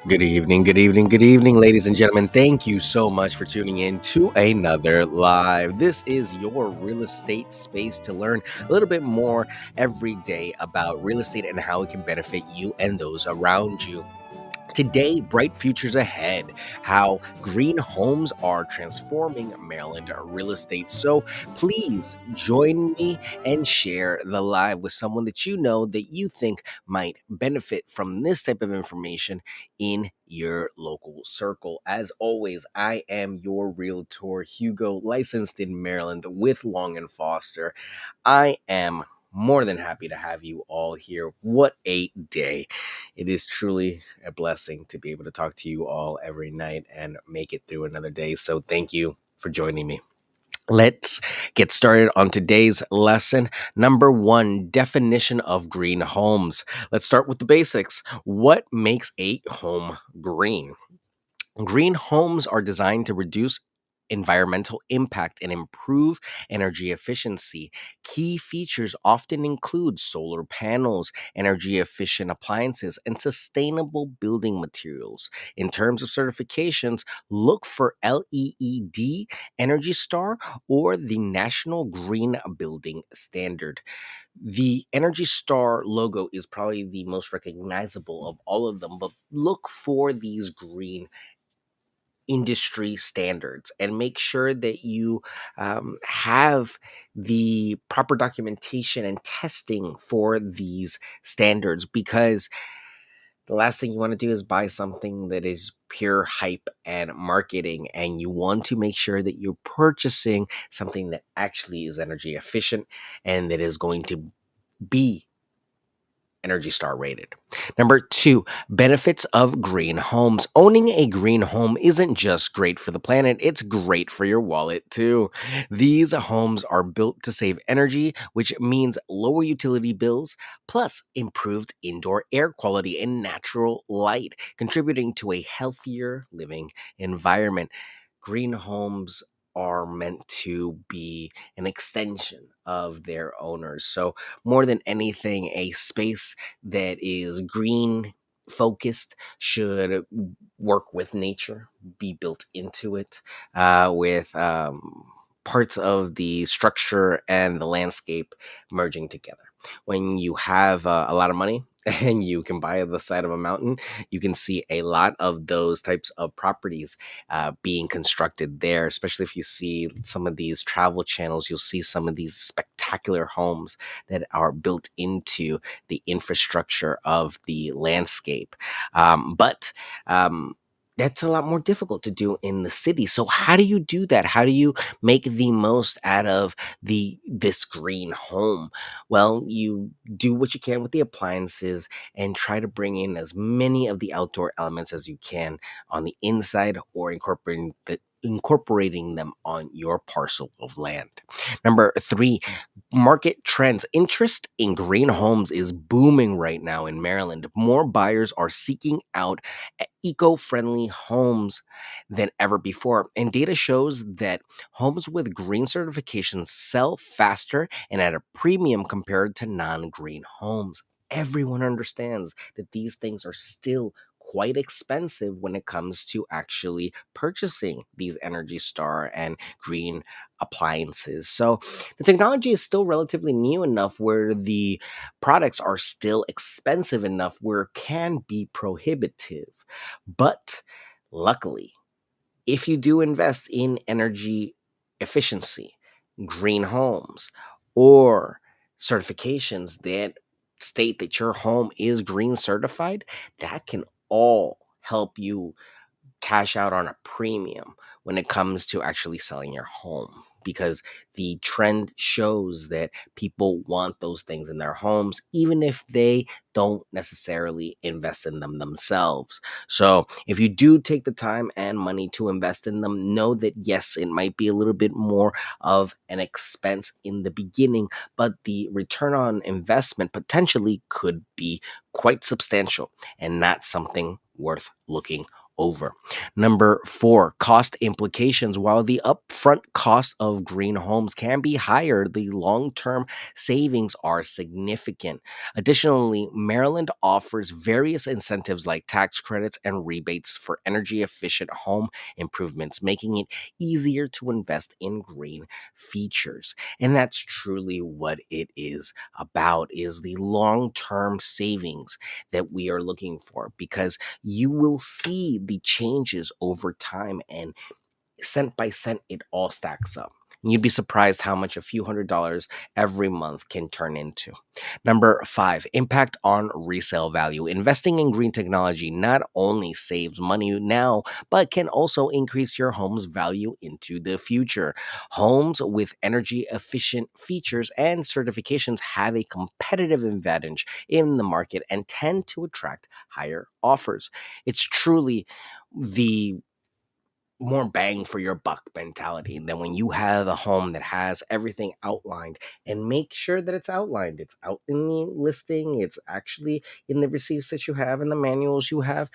Good evening, ladies and gentlemen. Thank you so much for tuning in to another live. This is your real estate space to learn a little bit more every day about real estate and how it can benefit you and those around you. Today, bright futures ahead, how green homes are transforming Maryland real estate. So please join me and share the live with someone that you know that you think might benefit from this type of information in your local circle. As always, I am your realtor, Hugo, licensed in Maryland with Long and Foster. I am more than happy to have you all here. What a day! It is truly a blessing to be able to talk to you all every night and make it through another day. So, thank you for joining me. Let's get started on today's lesson. Number one, definition of green homes. Let's start with the basics. What makes a home green? Green homes are designed to reduce environmental impact and improve energy efficiency. Key features often include solar panels, energy efficient appliances, and sustainable building materials. In terms of certifications, look for LEED, Energy Star, or the National Green Building Standard. The Energy Star logo is probably the most recognizable of all of them, but look for these green industry standards and make sure that you have the proper documentation and testing for these standards, because the last thing you want to do is buy something that is pure hype and marketing, and you want to make sure that you're purchasing something that actually is energy efficient and that is going to be Energy Star rated. Number two, benefits of green homes. Owning a green home isn't just great for the planet, it's great for your wallet too. These homes are built to save energy, which means lower utility bills, plus improved indoor air quality and natural light, contributing to a healthier living environment. Green homes are meant to be an extension of their owners. So, more than anything, a space that is green focused should work with nature, be built into it, with parts of the structure and the landscape merging together. When you have a lot of money and you can buy the side of a mountain, you can see a lot of those types of properties being constructed there. Especially if you see some of these travel channels, you'll see some of these spectacular homes that are built into the infrastructure of the landscape. But that's a lot more difficult to do in the city. So how do you do that? How do you make the most out of this green home? Well, you do what you can with the appliances and try to bring in as many of the outdoor elements as you can on the inside, or incorporating them on your parcel of land. Number three, market trends. Interest in green homes is booming right now in Maryland. More buyers are seeking out eco-friendly homes than ever before. And data shows that homes with green certifications sell faster and at a premium compared to non-green homes. Everyone understands that these things are still quite expensive when it comes to actually purchasing these Energy Star and green appliances. So the technology is still relatively new enough where the products are still expensive enough where it can be prohibitive. But luckily, if you do invest in energy efficiency, green homes, or certifications that state that your home is green certified, that can all help you cash out on a premium when it comes to actually selling your home, because the trend shows that people want those things in their homes even if they don't necessarily invest in them themselves. So if you do take the time and money to invest in them, know that yes, it might be a little bit more of an expense in the beginning, but the return on investment potentially could be quite substantial, and that's something worth looking over. Number four, cost implications. While the upfront cost of green homes can be higher, the long term savings are significant. Additionally, Maryland offers various incentives like tax credits and rebates for energy efficient home improvements, making it easier to invest in green features. And that's truly what it is about, is the long-term savings that we are looking for, because you will see the changes over time, and cent by cent, it all stacks up. And you'd be surprised how much a few $100s every month can turn into. Number five, impact on resale value. Investing in green technology not only saves money now, but can also increase your home's value into the future. Homes with energy efficient features and certifications have a competitive advantage in the market and tend to attract higher offers. It's truly the more bang for your buck mentality than when you have a home that has everything outlined. And make sure that it's outlined, it's out in the listing, it's actually in the receipts that you have and the manuals you have.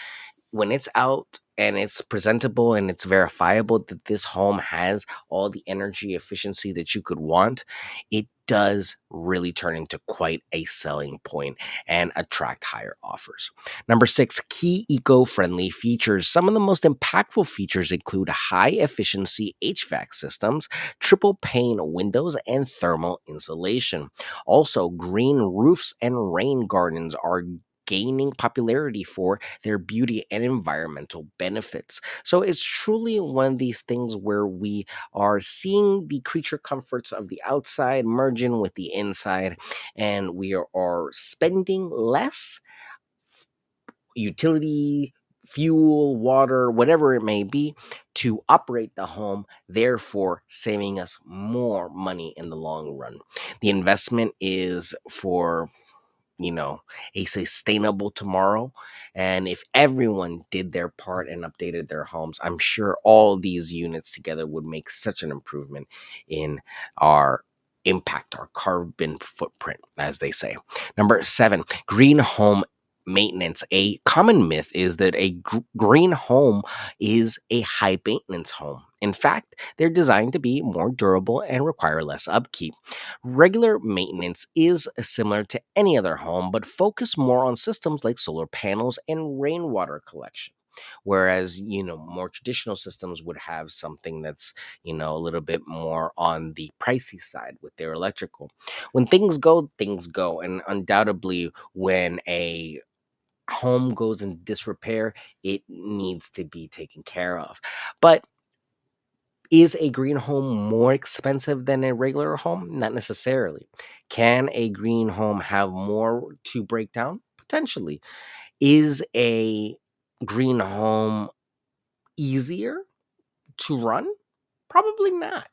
When it's out and it's presentable and it's verifiable that this home has all the energy efficiency that you could want, it does really turn into quite a selling point and attract higher offers. Number six, key eco-friendly features. Some of the most impactful features include high efficiency HVAC systems, triple pane windows, and thermal insulation. Also, green roofs and rain gardens are gaining popularity for their beauty and environmental benefits. So it's truly one of these things where we are seeing the creature comforts of the outside merge in with the inside, and we are spending less utility, fuel, water, whatever it may be, to operate the home, therefore saving us more money in the long run. The investment is for, a sustainable tomorrow. And if everyone did their part and updated their homes, I'm sure all these units together would make such an improvement in our impact, our carbon footprint, as they say. Number seven, green home maintenance. A common myth is that a green home is a high maintenance home. In fact, they're designed to be more durable and require less upkeep. Regular maintenance is similar to any other home, but focus more on systems like solar panels and rainwater collection. Whereas, more traditional systems would have something that's, a little bit more on the pricey side with their electrical. When things go, things go. And undoubtedly, when a home goes in disrepair, it needs to be taken care of. But is a green home more expensive than a regular home? Not necessarily. Can a green home have more to break down? Potentially. Is a green home easier to run? Probably not.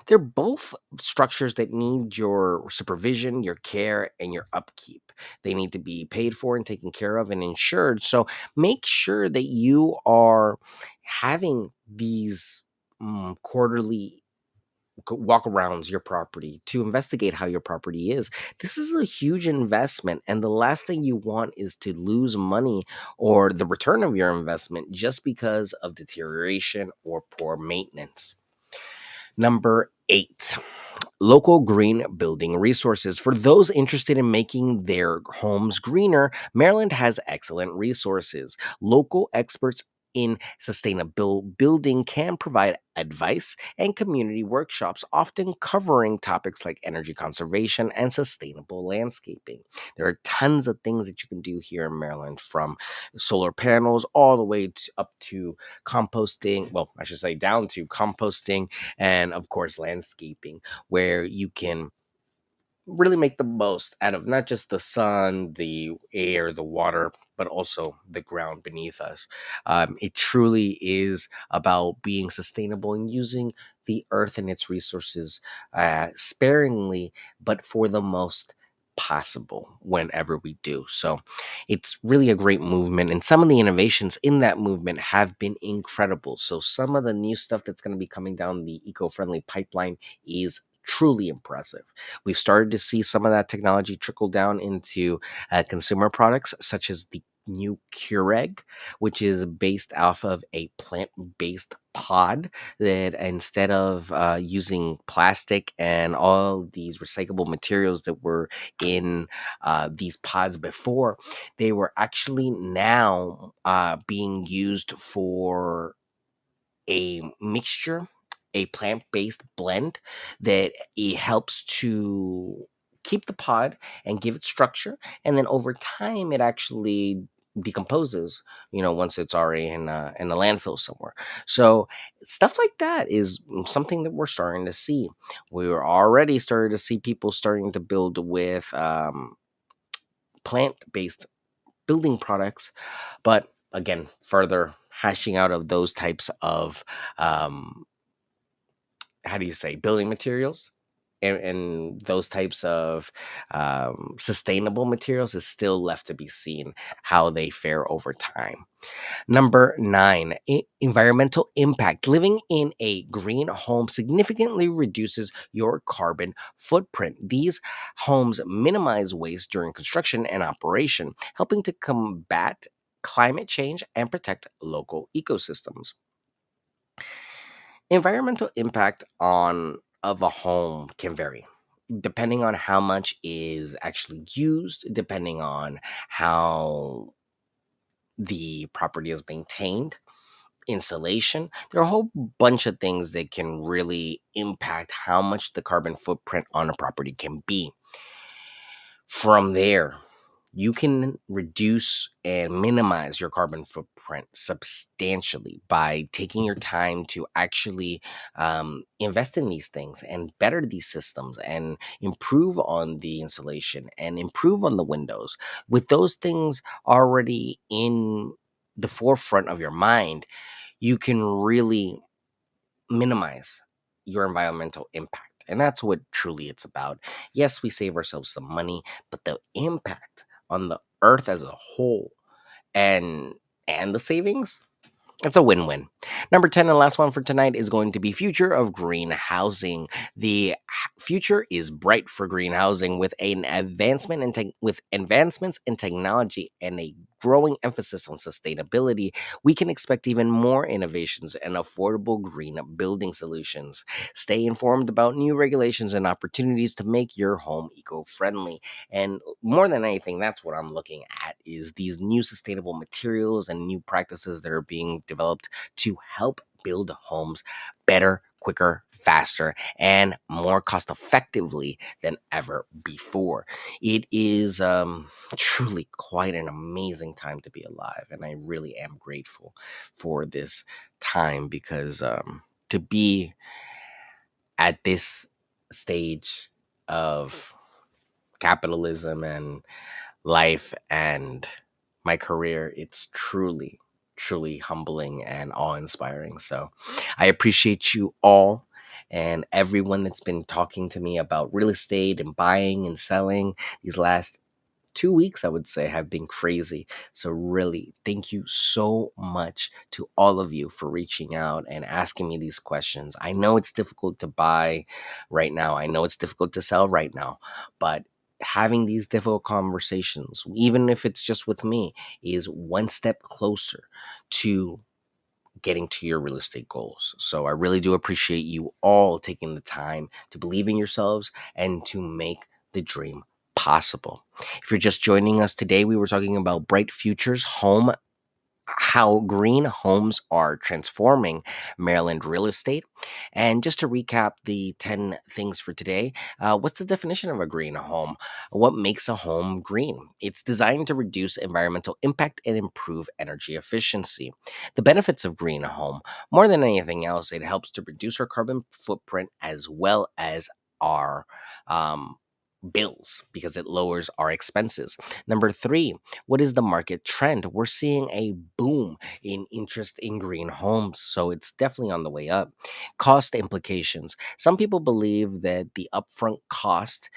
They're both structures that need your supervision, your care, and your upkeep. They need to be paid for and taken care of and insured. So make sure that you are having these quarterly walk arounds your property to investigate how your property is. This is a huge investment, and the last thing you want is to lose money or the return of your investment just because of deterioration or poor maintenance. Number eight, local green building resources. For those interested in making their homes greener, Maryland has excellent resources. Local experts in sustainable building can provide advice and community workshops, often covering topics like energy conservation and sustainable landscaping. There are tons of things that you can do here in Maryland, from solar panels all the way up to composting. Well, I should say down to composting, and of course, landscaping, where you can really make the most out of not just the sun, the air, the water, but also the ground beneath us. It truly is about being sustainable and using the earth and its resources sparingly, but for the most possible whenever we do. So it's really a great movement, and some of the innovations in that movement have been incredible. So some of the new stuff that's going to be coming down the eco-friendly pipeline is truly impressive. We've started to see some of that technology trickle down into consumer products, such as the new Keurig, which is based off of a plant-based pod that instead of using plastic and all these recyclable materials that were in these pods before, they were actually now being used for a mixture, a plant-based blend that it helps to keep the pod and give it structure, and then over time it actually decomposes, once it's already in a landfill somewhere. So stuff like that is something that we're starting to see. We were already starting to see people starting to build with plant-based building products, but again, further hashing out of those types of um, how do you say, building materials, and those types of sustainable materials is still left to be seen how they fare over time. Number nine, environmental impact. Living in a green home significantly reduces your carbon footprint. These homes minimize waste during construction and operation, helping to combat climate change and protect local ecosystems. Environmental impact on of a home can vary depending on how much is actually used, depending on how the property is maintained, insulation. There are a whole bunch of things that can really impact how much the carbon footprint on a property can be. From there, you can reduce and minimize your carbon footprint substantially by taking your time to actually invest in these things and better these systems and improve on the insulation and improve on the windows. With those things already in the forefront of your mind, you can really minimize your environmental impact. And that's what truly it's about. Yes, we save ourselves some money, but the impact on the earth as a whole and the savings, it's a win-win. Number 10 and last one for tonight is going to be future of green housing. The future is bright for green housing with an advancement in with advancements in technology and a growing emphasis on sustainability. We can expect even more innovations and affordable green building solutions. Stay informed about new regulations and opportunities to make your home eco-friendly. And more than anything, that's what I'm looking at is these new sustainable materials and new practices that are being developed to help build homes better, quicker, faster, and more cost effectively than ever before. It is truly quite an amazing time to be alive, and I really am grateful for this time because to be at this stage of capitalism and life and my career, it's truly humbling and awe-inspiring. So I appreciate you all and everyone that's been talking to me about real estate and buying and selling these last 2 weeks, I would say, have been crazy. So, really, thank you so much to all of you for reaching out and asking me these questions. I know it's difficult to buy right now, I know it's difficult to sell right now, but having these difficult conversations, even if it's just with me, is one step closer to getting to your real estate goals. So I really do appreciate you all taking the time to believe in yourselves and to make the dream possible. If you're just joining us today, we were talking about Bright Futures Home, how green homes are transforming Maryland real estate. And just to recap the 10 things for today, what's the definition of a green home? What makes a home green? It's designed to reduce environmental impact and improve energy efficiency. The benefits of green home, more than anything else, it helps to reduce our carbon footprint as well as our um, bills because it lowers our expenses. Number three, what is the market trend? We're seeing a boom in interest in green homes, so it's definitely on the way up. Cost implications. Some people believe that the upfront cost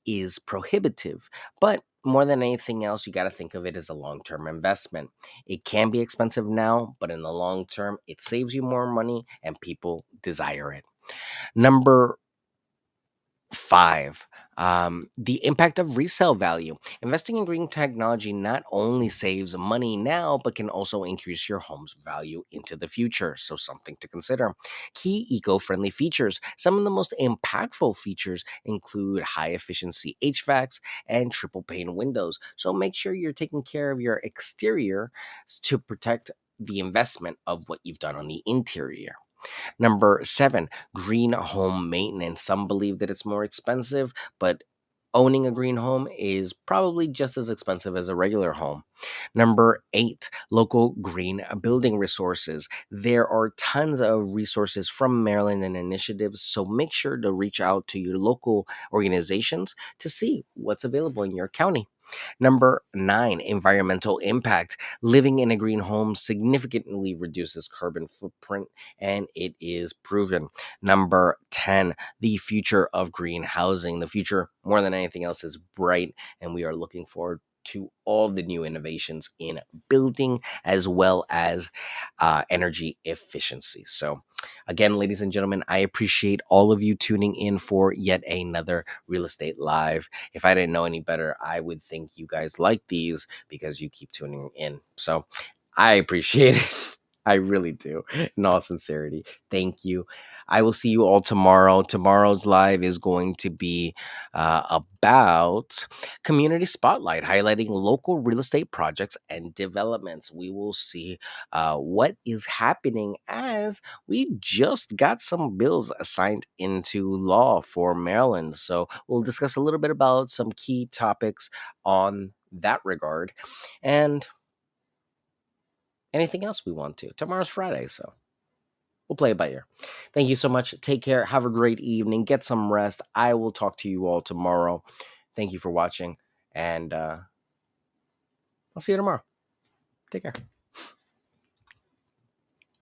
is prohibitive, but more than anything else, you got to think of it as a long term investment. It can be expensive now, but in the long term, it saves you more money and people desire it. Number five, The impact of resale value. Investing in green technology not only saves money now, but can also increase your home's value into the future. So, something to consider. Key eco friendly features. Some of the most impactful features include high efficiency HVACs and triple pane windows. So, make sure you're taking care of your exterior to protect the investment of what you've done on the interior. Number seven, green home maintenance. Some believe that it's more expensive, but owning a green home is probably just as expensive as a regular home. Number eight, local green building resources. There are tons of resources from Maryland and initiatives, so make sure to reach out to your local organizations to see what's available in your county. Number nine, environmental impact. Living in a green home significantly reduces carbon footprint, and it is proven. Number 10, the future of green housing. The future, more than anything else, is bright, and we are looking forward to all the new innovations in building as well as energy efficiency. So, again, ladies and gentlemen, I appreciate all of you tuning in for yet another Real Estate Live. If I didn't know any better, I would think you guys like these because you keep tuning in. So I appreciate it. I really do. In all sincerity. Thank you. I will see you all tomorrow. Tomorrow's live is going to be about Community Spotlight, highlighting local real estate projects and developments. We will see what is happening as we just got some bills signed into law for Maryland. So we'll discuss a little bit about some key topics on that regard and anything else we want to. Tomorrow's Friday, so we'll play it by ear. Thank you so much. Take care. Have a great evening. Get some rest. I will talk to you all tomorrow. Thank you for watching, and I'll see you tomorrow. Take care.